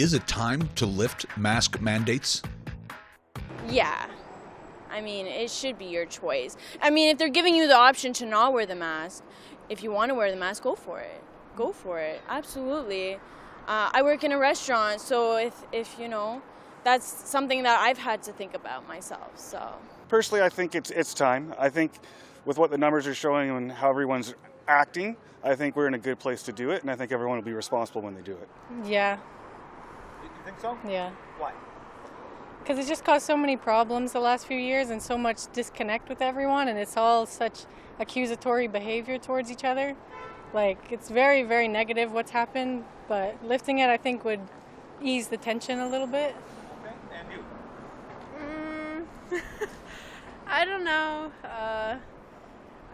Is it time to lift mask mandates? Yeah. I mean, it should be your choice. I mean, if they're giving you the option to not wear the mask, if you want to wear the mask, go for it. Go for it. Absolutely. I work in a restaurant, so if you know, that's something that I've had to think about myself. So personally, I think it's time. I think with what the numbers are showing and how everyone's acting, I think we're in a good place to do it, and I think everyone will be responsible when they do it. Yeah. You think so? Yeah. Why? Because it's just caused so many problems the last few years and so much disconnect with everyone, and it's all such accusatory behavior towards each other. Like, it's very, very negative what's happened, but lifting it, I think, would ease the tension a little bit. Okay, and you? I don't know.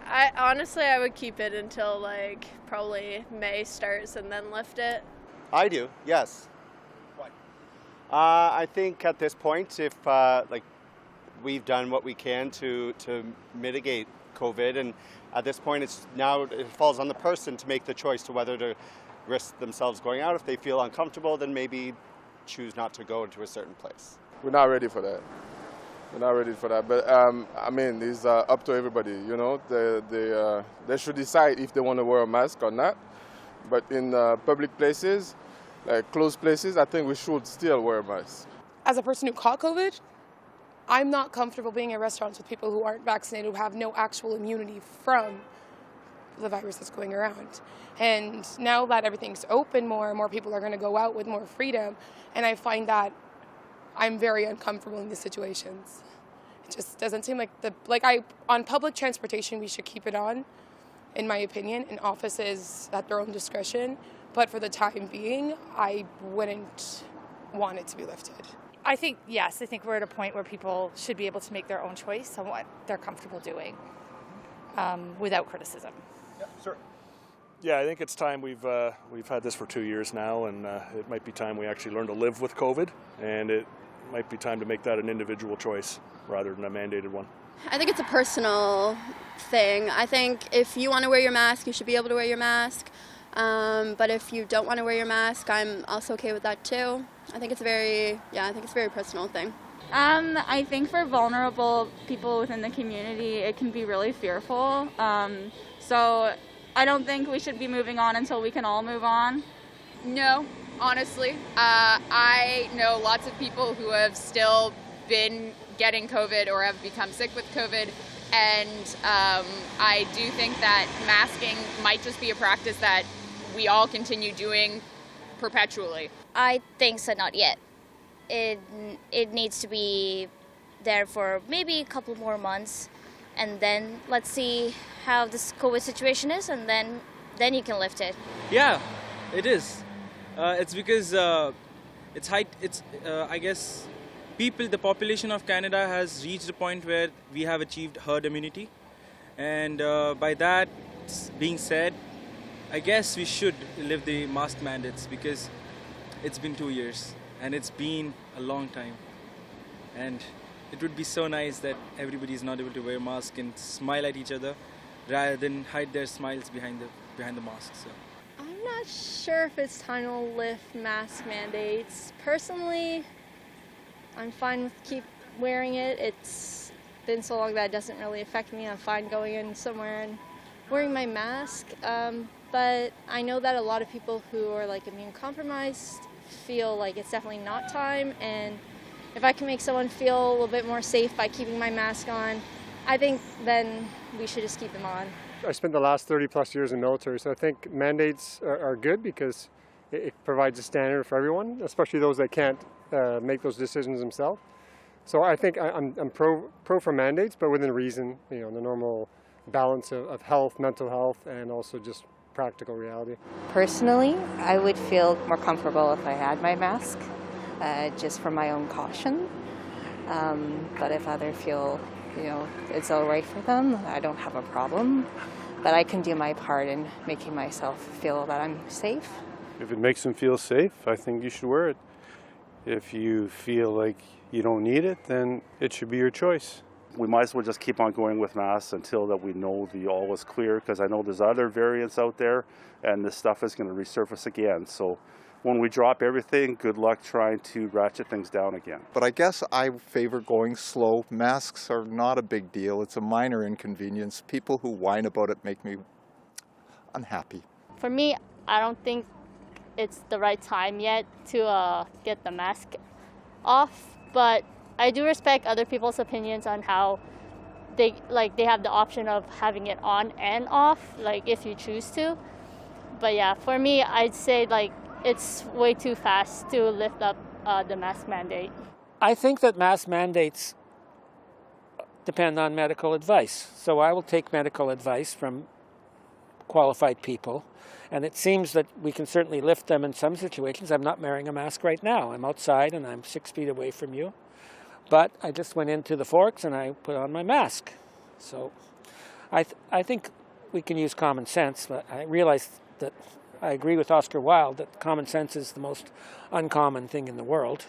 I honestly, I would keep it until like probably May starts and then lift it. I do, yes. Why? I think at this point, if we've done what we can to mitigate COVID, and at this point, it falls on the person to make the choice to whether to risk themselves going out. If they feel uncomfortable, then maybe choose not to go into a certain place. We're not ready for that. We're not ready for that. But I mean, it's up to everybody. You know, they should decide if they want to wear a mask or not. But in public places, like closed places, I think we should still wear a mask. As a person who caught COVID, I'm not comfortable being in restaurants with people who aren't vaccinated, who have no actual immunity from the virus that's going around. And now that everything's open more and more people are going to go out with more freedom, and I find that I'm very uncomfortable in these situations. It just doesn't seem like on public transportation, we should keep it on, in my opinion, in offices at their own discretion. But for the time being, I wouldn't want it to be lifted. I think, yes, I think we're at a point where people should be able to make their own choice on what they're comfortable doing without criticism. Yeah, sir. Yeah, I think it's time. We've had this for 2 years now, and it might be time we actually learn to live with COVID, and it might be time to make that an individual choice rather than a mandated one. I think it's a personal thing. I think if you want to wear your mask, you should be able to wear your mask. But if you don't want to wear your mask, I'm also okay with that too. I think it's a very personal thing. I think for vulnerable people within the community, it can be really fearful. So I don't think we should be moving on until we can all move on. No, honestly. I know lots of people who have still been getting COVID or have become sick with COVID. And I do think that masking might just be a practice that we all continue doing perpetually. I think so, not yet. It needs to be there for maybe a couple more months, and then let's see how this COVID situation is, and then you can lift it. Yeah, it is. It's because I guess the population of Canada has reached a point where we have achieved herd immunity, and by that being said, I guess we should lift the mask mandates because it's been 2 years and it's been a long time, and it would be so nice that everybody is not able to wear masks and smile at each other rather than hide their smiles behind the mask. So I'm not sure if it's time to lift mask mandates. Personally, I'm fine with keep wearing it. It's been so long that it doesn't really affect me. I'm fine going in somewhere and wearing my mask. But I know that a lot of people who are like immune compromised feel like it's definitely not time. And if I can make someone feel a little bit more safe by keeping my mask on, I think then we should just keep them on. I spent the last 30 plus years in the military, so I think mandates are good because it provides a standard for everyone, especially those that can't make those decisions themselves. So I think I'm pro for mandates, but within reason, you know, the normal balance of health, mental health, and also just practical reality. Personally, I would feel more comfortable if I had my mask, just for my own caution. But if others feel, you know, it's all right for them, I don't have a problem. But I can do my part in making myself feel that I'm safe. If it makes them feel safe, I think you should wear it. If you feel like you don't need it, then it should be your choice. We might as well just keep on going with masks until that we know the all is clear, because I know there's other variants out there and this stuff is going to resurface again. So when we drop everything, good luck trying to ratchet things down again. But I guess I favor going slow. Masks are not a big deal. It's a minor inconvenience. People who whine about it make me unhappy. For me, I don't think it's the right time yet to get the mask off, but I do respect other people's opinions on how they have the option of having it on and off, like if you choose to. But yeah, for me, I'd say it's way too fast to lift up the mask mandate. I think that mask mandates depend on medical advice. So I will take medical advice from qualified people. And it seems that we can certainly lift them in some situations. I'm not wearing a mask right now. I'm outside and I'm 6 feet away from you. But I just went into the Forks and I put on my mask. So I think we can use common sense, but I realize that I agree with Oscar Wilde that common sense is the most uncommon thing in the world.